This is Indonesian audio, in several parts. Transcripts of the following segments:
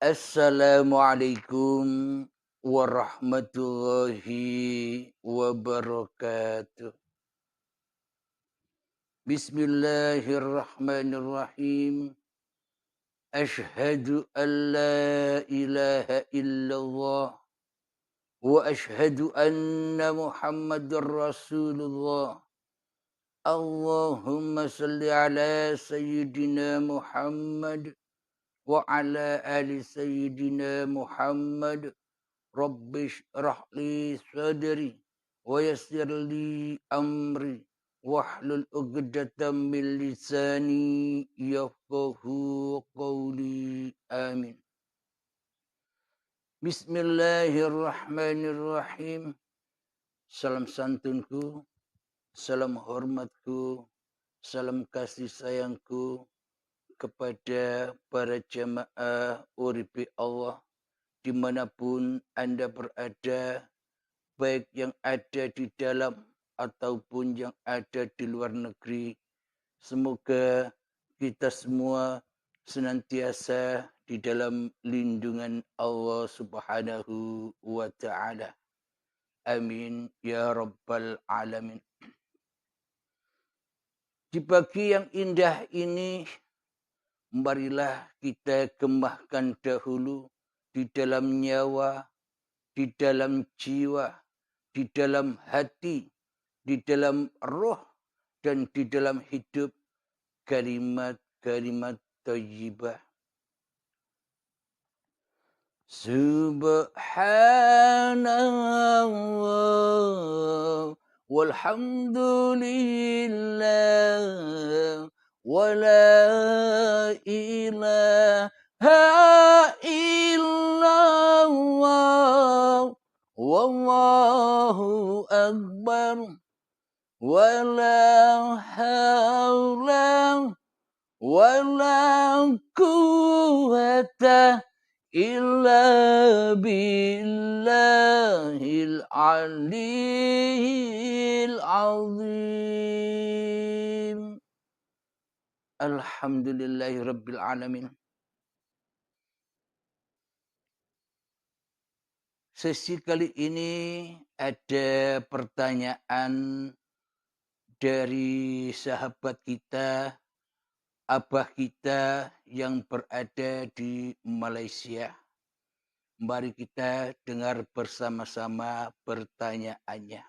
Assalamualaikum warahmatullahi wabarakatuh. Bismillahirrahmanirrahim. Ashhadu an la ilaha illallah wa ashhadu anna Muhammadar Rasulullah. Allahumma salli ala sayyidina Muhammad wa ala ali sayyidina Muhammad. Rabbi shrah li sadri wa yassir li amri wahlul 'uqdatam min lisani yafqahu qawli. Amin. Bismillahirrahmanirrahim. Salam santunku, salam hormatku, salam kasih sayangku kepada para jamaah Uribi Allah dimanapun Anda berada, baik yang ada di dalam ataupun yang ada di luar negeri. Semoga kita semua senantiasa di dalam lindungan Allah Subhanahu wa Ta'ala. Amin ya Rabbal Alamin. Di pagi yang indah ini, marilah kita gembahkan dahulu di dalam nyawa, di dalam jiwa, di dalam hati, di dalam roh, dan di dalam hidup kalimat-kalimat thayyibah. Subhanallah walhamdulillah wa la ilaha illallah wallahu akbar wa la hawla wa la quwwata illa billahil aliyyil azim. Alhamdulillahi rabbil alamin. Sesi kali ini ada pertanyaan dari sahabat kita, abah kita yang berada di Malaysia. Mari kita dengar bersama-sama pertanyaannya.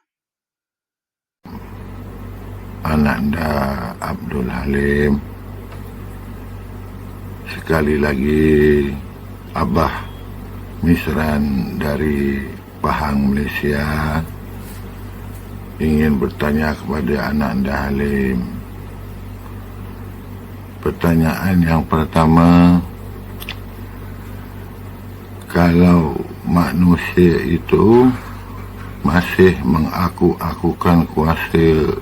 Ananda Abdul Halim, sekali lagi Abah Misran dari Pahang, Malaysia, ingin bertanya kepada Ananda Halim. Pertanyaan yang pertama, kalau manusia itu masih mengaku-akukan kuasa,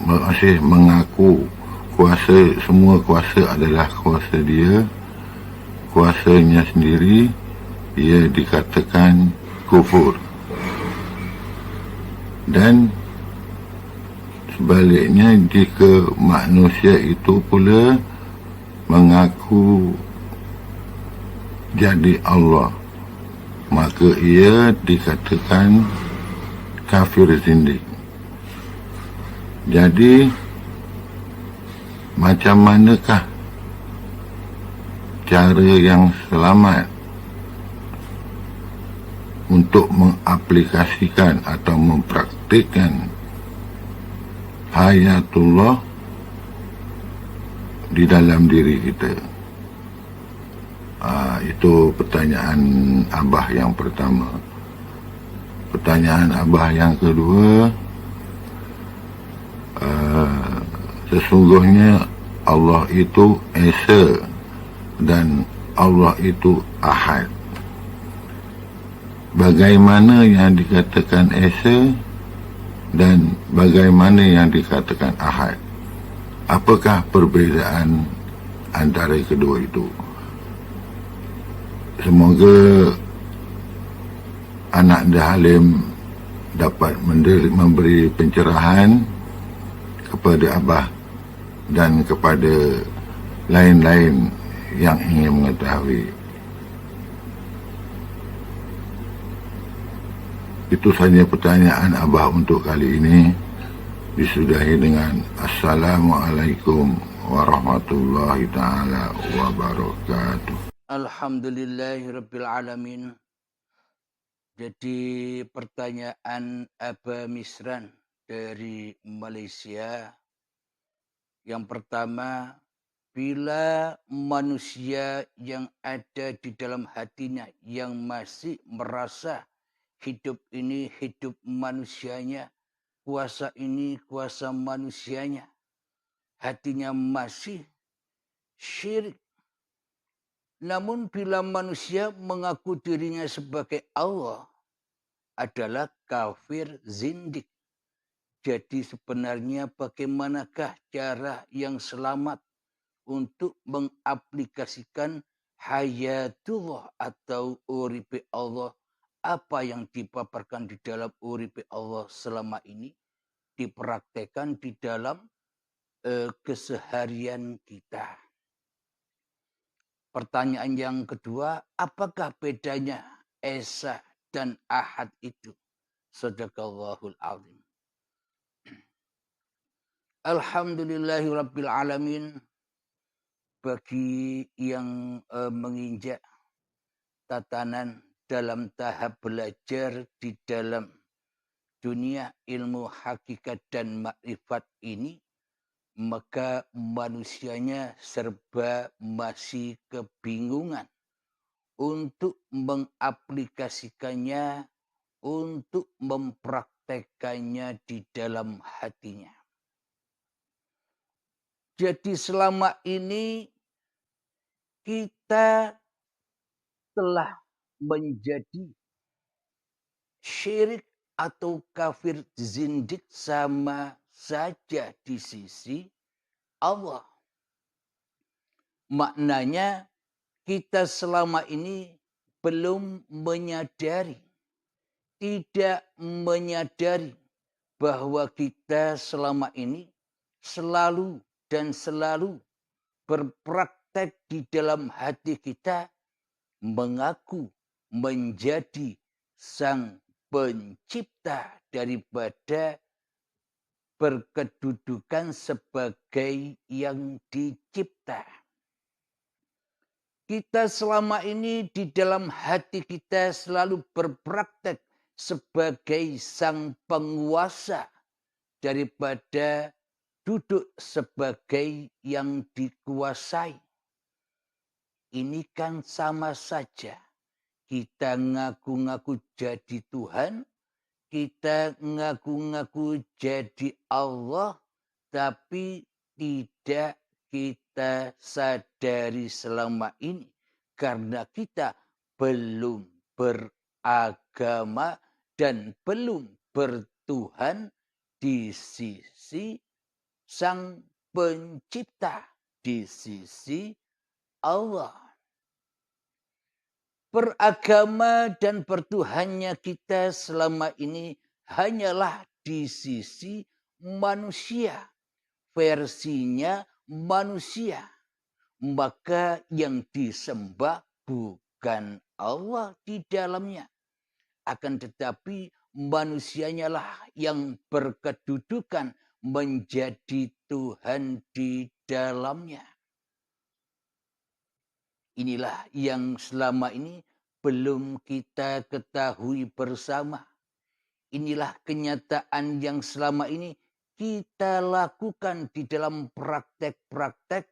masih mengaku kuasa, semua kuasa adalah kuasa dia, kuasanya sendiri, ia dikatakan kufur. Dan sebaliknya, jika manusia itu pula mengaku jadi Allah, maka ia dikatakan kafir zindik. Jadi, macam manakah cara yang selamat untuk mengaplikasikan atau mempraktikkan hayatullah di dalam diri kita? Itu pertanyaan Abah yang pertama. Pertanyaan Abah yang kedua, sesungguhnya Allah itu Esa dan Allah itu Ahad. Bagaimana yang dikatakan Esa dan bagaimana yang dikatakan Ahad? Apakah perbezaan antara kedua itu? Semoga anak Halim dapat memberi pencerahan kepada Abah dan kepada lain-lain yang ingin mengetahui. Itu saja pertanyaan Abah untuk kali ini. Disudahi dengan Assalamualaikum warahmatullahi ta'ala wabarakatuh. Alhamdulillahirabbil alamin. Jadi pertanyaan Aba Misran dari Malaysia. Yang pertama, bila manusia yang ada di dalam hatinya yang masih merasa hidup ini hidup manusianya, kuasa ini kuasa manusianya, hatinya masih syirik. Namun bila manusia mengaku dirinya sebagai Allah, adalah kafir zindik. Jadi sebenarnya bagaimanakah cara yang selamat untuk mengaplikasikan hayatullah atau uripe Allah, apa yang dipaparkan di dalam uripe Allah selama ini dipraktekkan di dalam keseharian kita. Pertanyaan yang kedua, apakah bedanya Esa dan Ahad itu? Sadaqallahul azim. Alhamdulillahirabbil alamin. Bagi yang menginjak tatanan dalam tahap belajar di dalam dunia ilmu hakikat dan makrifat ini, maka manusianya serba masih kebingungan untuk mengaplikasikannya, untuk mempraktekannya di dalam hatinya. Jadi selama ini kita telah menjadi syirik atau kafir zindik sama saja di sisi Allah. Maknanya kita selama ini belum menyadari, tidak menyadari bahwa kita selama ini selalu dan selalu berpraktek di dalam hati kita mengaku menjadi sang pencipta daripada berkedudukan sebagai yang dicipta. Kita selama ini di dalam hati kita selalu berpraktek sebagai sang penguasa daripada duduk sebagai yang dikuasai. Ini kan sama saja. Kita ngaku-ngaku jadi Tuhan, kita ngaku-ngaku jadi Allah, tapi tidak kita sadari selama ini. Karena kita belum beragama dan belum bertuhan di sisi Sang Pencipta, di sisi Allah. Beragama dan bertuhannya kita selama ini hanyalah di sisi manusia. Versinya manusia. Maka yang disembah bukan Allah di dalamnya. Akan tetapi manusianya lah yang berkedudukan menjadi Tuhan di dalamnya. Inilah yang selama ini belum kita ketahui bersama. Inilah kenyataan yang selama ini kita lakukan di dalam praktek-praktek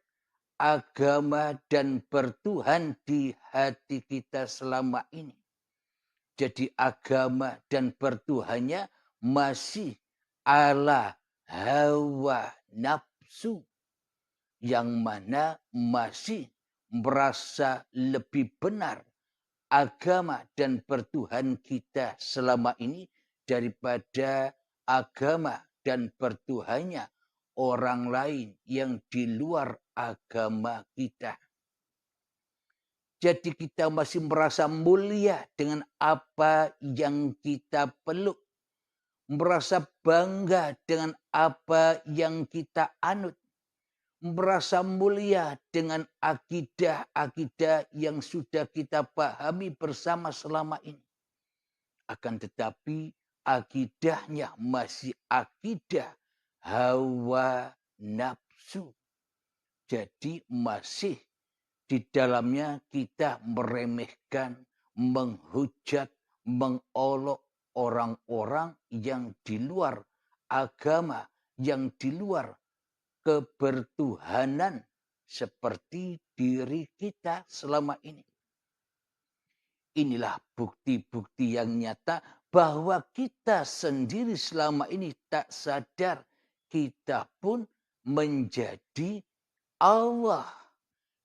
agama dan bertuhan di hati kita selama ini. Jadi agama dan bertuhannya masih ala hawa nafsu. Yang mana masih merasa lebih benar agama dan bertuhan kita selama ini daripada agama dan bertuhannya orang lain yang di luar agama kita. Jadi kita masih merasa mulia dengan apa yang kita peluk. Merasa bangga dengan apa yang kita anut. merasa mulia dengan akidah-akidah yang sudah kita pahami bersama selama ini. Akan tetapi akidahnya masih akidah hawa nafsu. Jadi masih di dalamnya kita meremehkan, menghujat, mengolok orang-orang yang di luar agama, yang di luar kebertuhanan seperti diri kita selama ini. Inilah bukti-bukti yang nyata bahwa kita sendiri selama ini tak sadar kita pun menjadi Allah.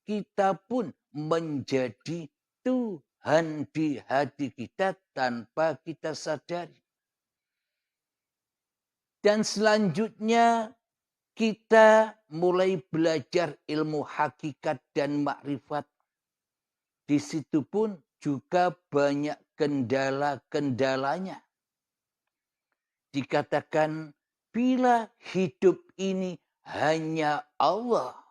Kita pun menjadi Tuhan di hati kita tanpa kita sadari. Dan selanjutnya kita mulai belajar ilmu hakikat dan makrifat. Di situ pun juga banyak kendala-kendalanya. Dikatakan bila hidup ini hanya Allah.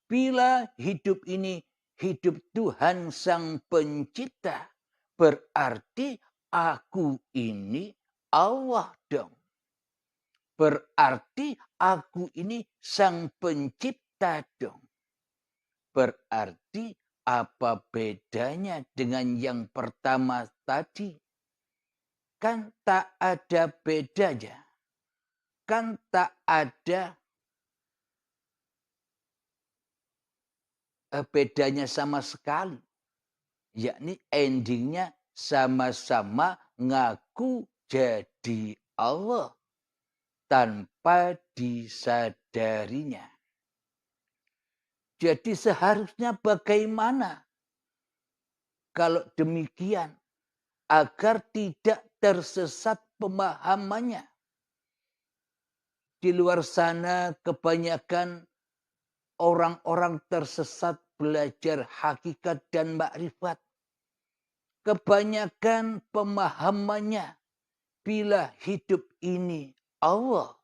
Bila hidup ini hidup Tuhan Sang Pencipta. Berarti aku ini Allah dong. Berarti aku ini Sang Pencipta dong. Berarti apa bedanya dengan yang pertama tadi? Kan tak ada bedanya. Kan tak ada bedanya sama sekali. Yakni endingnya sama-sama ngaku jadi Allah tanpa disadarinya. Jadi seharusnya bagaimana kalau demikian agar tidak tersesat pemahamannya. Di luar sana kebanyakan orang-orang tersesat belajar hakikat dan makrifat. Kebanyakan pemahamannya bila hidup ini Allah,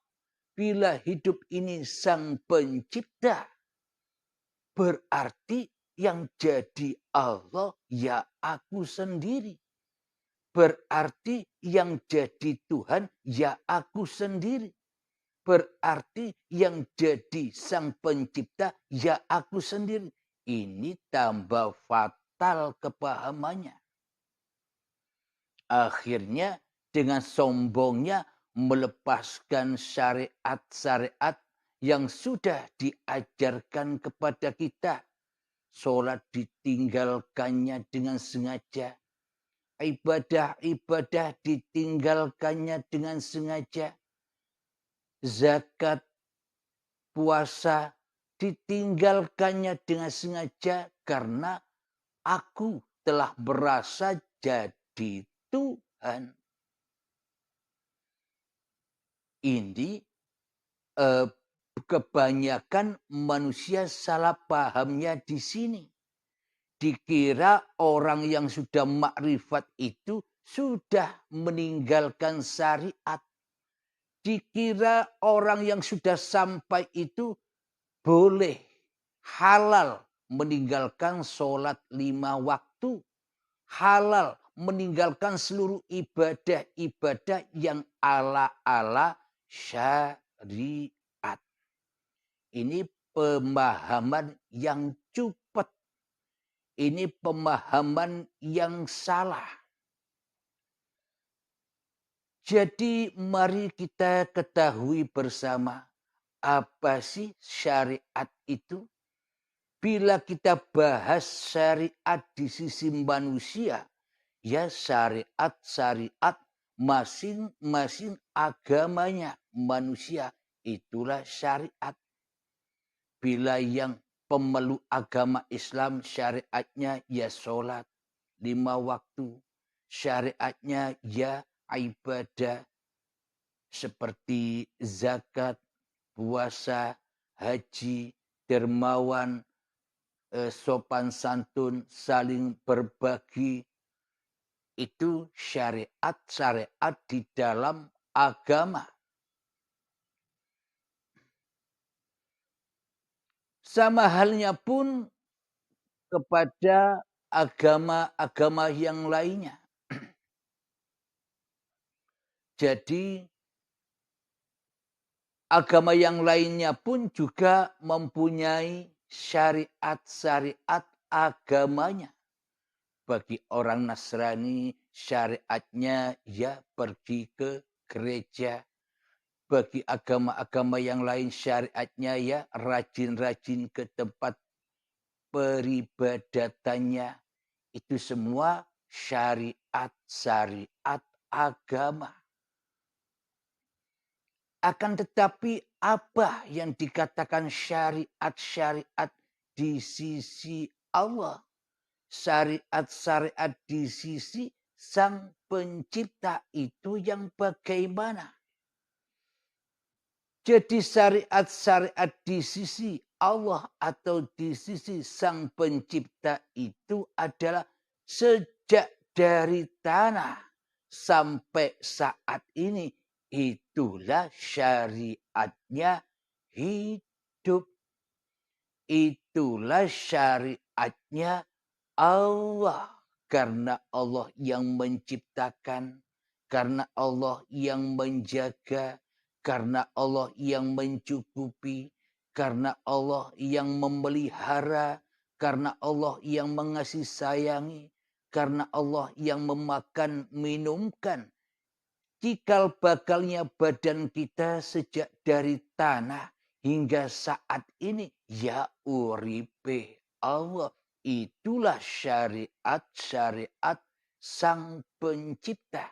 bila hidup ini Sang Pencipta, berarti yang jadi Allah ya aku sendiri. Berarti yang jadi Tuhan ya aku sendiri. Berarti yang jadi Sang Pencipta ya aku sendiri. Ini tambah fatal kepahamannya. Akhirnya dengan sombongnya melepaskan syariat-syariat yang sudah diajarkan kepada kita. Sholat ditinggalkannya dengan sengaja. Ibadah-ibadah ditinggalkannya dengan sengaja. Zakat, puasa ditinggalkannya dengan sengaja karena aku telah merasa jadi Tuhan. Ini kebanyakan manusia salah pahamnya di sini. Dikira orang yang sudah makrifat itu sudah meninggalkan syariat. Dikira orang yang sudah sampai itu boleh halal meninggalkan sholat 5 waktu. Halal meninggalkan seluruh ibadah-ibadah yang ala-ala syariat. Ini pemahaman yang cepat. Ini pemahaman yang salah. Jadi mari kita ketahui bersama apa sih syariat itu. Bila kita bahas syariat di sisi manusia, ya syariat-syariat masing-masing agamanya manusia. Itulah syariat. Bila yang pemeluk agama Islam syariatnya ya sholat 5 waktu. Syariatnya ya ibadah seperti zakat, puasa, haji, dermawan, sopan santun, saling berbagi. Itu syariat-syariat di dalam agama. Sama halnya pun kepada agama-agama yang lainnya. Jadi agama yang lainnya pun juga mempunyai syariat-syariat agamanya. Bagi orang Nasrani, syariatnya ya pergi ke gereja. Bagi agama-agama yang lain, syariatnya ya rajin-rajin ke tempat peribadatannya. Itu semua syariat-syariat agama. Akan tetapi apa yang dikatakan syariat-syariat di sisi Allah? Syariat-syariat di sisi Sang Pencipta itu yang bagaimana? Jadi syariat-syariat di sisi Allah atau di sisi Sang Pencipta itu adalah sejak dari tanah sampai saat ini. Itulah syariatnya hidup. Itulah syariatnya Allah. Karena Allah yang menciptakan. Karena Allah yang menjaga. Karena Allah yang mencukupi. Karena Allah yang memelihara. Karena Allah yang mengasihi sayangi. Karena Allah yang memakan minumkan. Cikal bakalnya badan kita sejak dari tanah hingga saat ini. Ya uripe Allah. Itulah syariat-syariat Sang Pencipta.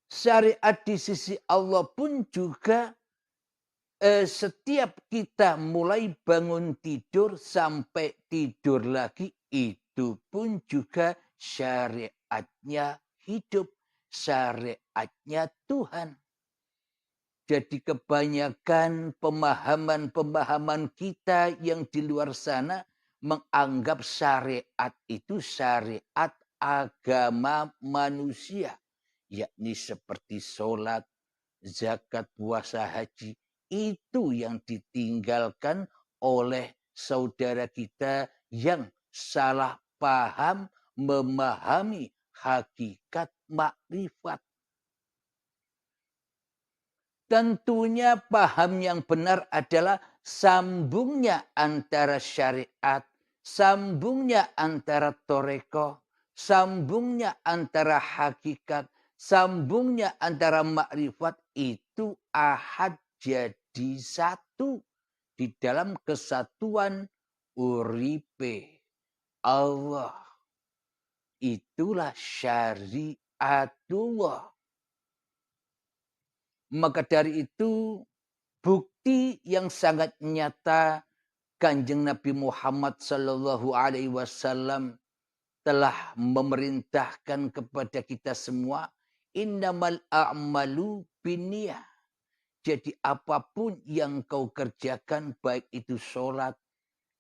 Syariat di sisi Allah pun juga setiap kita mulai bangun tidur sampai tidur lagi. Itu pun juga syariatnya hidup. Syariatnya Tuhan. Jadi kebanyakan pemahaman-pemahaman kita yang di luar sana menganggap syariat itu syariat agama manusia. Yakni seperti sholat, zakat, puasa, haji. Itu yang ditinggalkan oleh saudara kita yang salah paham memahami hakikat makrifat. Tentunya paham yang benar adalah sambungnya antara syariat, sambungnya antara toreko, sambungnya antara hakikat, sambungnya antara makrifat itu ahad jadi satu di dalam kesatuan uripe Allah. Itulah syariatullah. Maka dari itu bukti yang sangat nyata Kanjeng Nabi Muhammad sallallahu alaihi wasallam telah memerintahkan kepada kita semua, innamal a'malu binniyah. Jadi apapun yang kau kerjakan, baik itu sholat,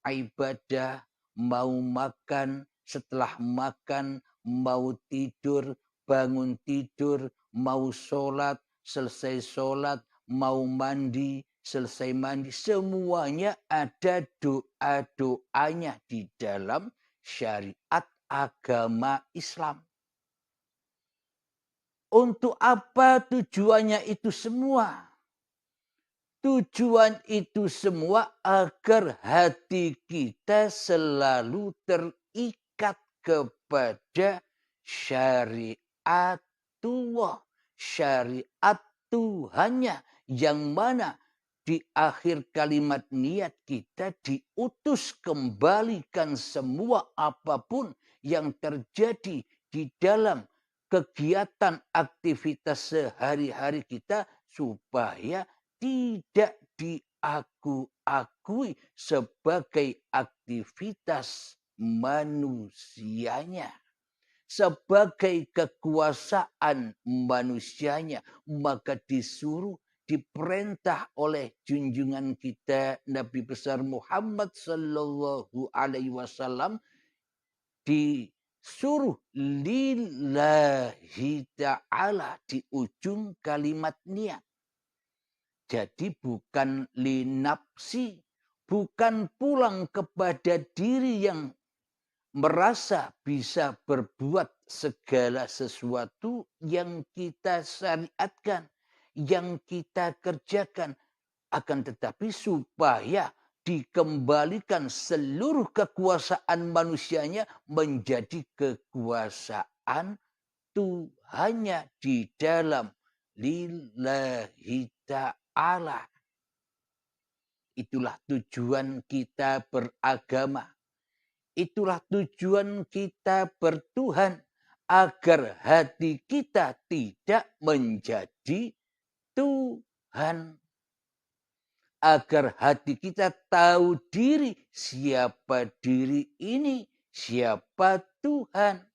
ibadah, mau makan, setelah makan, mau tidur, bangun tidur, mau sholat, selesai sholat, mau mandi, selesai mandi. Semuanya ada doa-doanya di dalam syariat agama Islam. Untuk apa tujuannya itu semua? Tujuan itu semua agar hati kita selalu terikat kepada syariatullah. Syariat Tuhannya yang mana di akhir kalimat niat kita diutus kembalikan semua apapun yang terjadi di dalam kegiatan aktivitas sehari-hari kita supaya tidak diakui sebagai aktivitas manusianya. Sebagai kekuasaan manusianya. Maka disuruh, diperintah oleh junjungan kita Nabi besar Muhammad sallallahu alaihi wasallam. Disuruh lillahi ta'ala di ujung kalimat niat. Jadi bukan linapsi, bukan pulang kepada diri yang merasa bisa berbuat segala sesuatu yang kita syariatkan, yang kita kerjakan. Akan tetapi supaya dikembalikan seluruh kekuasaan manusianya menjadi kekuasaan Tuhannya di dalam lillahi ta'ala. Itulah tujuan kita beragama. Itulah tujuan kita bertuhan. Agar hati kita tidak menjadi Tuhan. Agar hati kita tahu diri. Siapa diri ini? Siapa Tuhan?